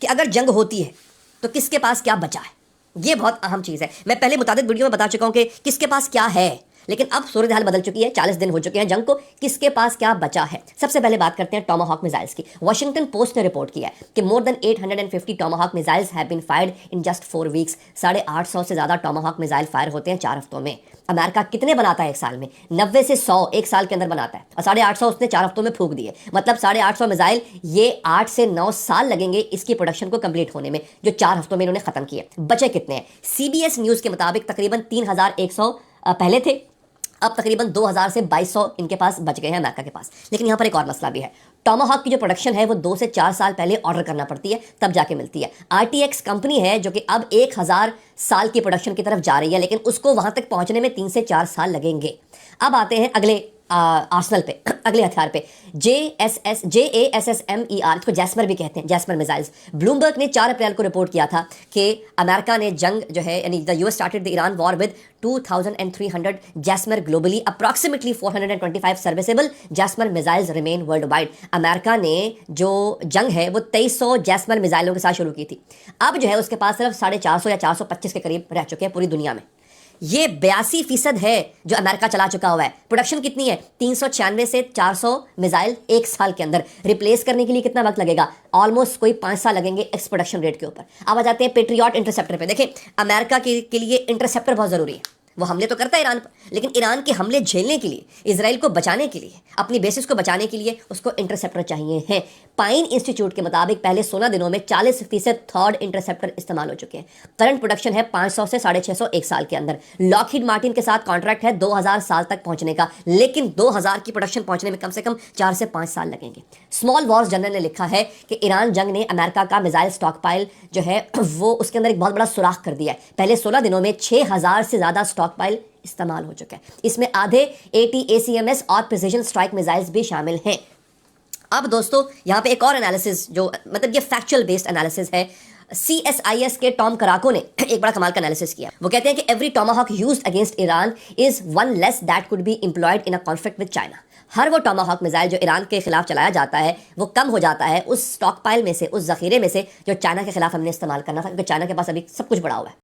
कि अगर जंग होती है तो किसके पास क्या बचा है। ये बहुत अहम चीज़ है। मैं पहले मुताबिक वीडियो में बता चुका हूं कि किसके पास क्या है, लेकिन अब सूरत हाल बदल चुकी है। 40 दिन हो चुके हैं जंग को, किसके पास क्या बचा है। सबसे पहले बात करते हैं टॉमाहॉक मिसाइल्स की। वॉशिंगटन पोस्ट ने रिपोर्ट किया है कि more than 850 Tomahawk missiles have been fired in just 4 weeks. 850 से ज़्यादा टॉमाहॉक मिसाइल फायर होते हैं 4 हफ्तों में। अमेरिका कितने बनाता है एक साल में? 90 से 100 एक साल के अंदर बनाता है, और 850 उसने 4 हफ्तों में फूंक दिए। मतलब 850 मिसाइल, ये 8 से 9 साल लगेंगे इसकी प्रोडक्शन को कंप्लीट होने में, जो 4 हफ्तों में इन्होंने खत्म किए। बचे कितने हैं? CBS न्यूज़ के मुताबिक तकरीबन 3100 पहले थे, अब तकरीबन 2000 से 2200 इनके पास बच गए हैं अमेरिका के पास। लेकिन यहाँ पर एक और मसला भी है। टॉमाहॉक की जो प्रोडक्शन है वो 2 से 4 साल पहले ऑर्डर करना पड़ती है, तब जाके मिलती है। RTX कंपनी है जो कि अब 1000 साल की प्रोडक्शन की तरफ जा रही है, लेकिन उसको वहां तक पहुंचने में 3 से 4 साल लगेंगे। अब आते हैं अगले आर्सनल पे, अगले हथियार पे। JASSMER, इसको जैस्मर भी कहते हैं, जैस्मर मिसाइल्स। ब्लूमबर्ग ने 4 अप्रैल को रिपोर्ट किया था कि अमेरिका ने जंग जो है, यानी the US started the Iran war with 2300 JASSM ER globally, approximately 425 serviceable JASSM ER missiles remain world wide. America ने जो जंग है वो 2300 जैस्मर मिसाइलों के साथ शुरू की थी। अब जो है उसके पास सिर्फ 450 या 425 के करीब रह चुके हैं पूरी दुनिया में। ये 82% है जो अमेरिका चला चुका हुआ है। प्रोडक्शन कितनी है? 396 से 400 मिसाइल एक साल के अंदर। रिप्लेस करने के लिए कितना वक्त लगेगा? ऑलमोस्ट कोई 5 साल लगेंगे एक्स प्रोडक्शन रेट के ऊपर। अब आ जाते हैं पेट्रियट इंटरसेप्टर पे। देखें, अमेरिका के लिए इंटरसेप्टर बहुत ज़रूरी है। वो हमले तो करता है ईरान पर, लेकिन ईरान के हमले झेलने के लिए, इसराइल को बचाने के लिए, अपनी बेसिस को बचाने के लिए उसको इंटरसेप्टर चाहिए हैं। पाइन इंस्टीट्यूट के मुताबिक पहले 16 दिनों में 40% थर्ड इंटरसेप्टर इस्तेमाल हो चुके हैं। करंट प्रोडक्शन है 500 से 650 एक साल के अंदर। लॉकहीड मार्टिन के साथ कॉन्ट्रैक्ट है 2000 साल तक पहुंचने का, लेकिन 2000 की प्रोडक्शन पहुंचने में कम से कम 4 से 5 साल लगेंगे। स्मॉल वॉर्स जर्नल ने लिखा है कि ईरान जंग ने अमेरिका का मिसाइल स्टॉक पाइल जो है वो उसके अंदर एक बहुत बड़ा सुराख कर दिया है। पहले 16 दिनों में 6000 से ज़्यादा स्टॉक पाइल इस्तेमाल हो चुका है। इसमें आधे ATACMS और प्रिसिजन स्ट्राइक मिसाइल्स भी शामिल हैं। अब दोस्तों यहाँ पे एक और एनालिसिस, जो मतलब ये फैक्चुअल बेस्ड एनालिसिस है। CSIS के टॉम कराको ने एक बड़ा कमाल का एनालिसिस किया। वो कहते हैं कि every Tomahawk used against Iran is one less that could be employed in a conflict with China. हर वो टॉमाहॉक मिसाइल जो ईरान के खिलाफ चलाया जाता है वो कम हो जाता है उस स्टॉक पाइल में से, उस जखीरे में से जो चाइना के खिलाफ हमने इस्तेमाल करना था, क्योंकि चाइना के पास अभी सब कुछ बड़ा हुआ है।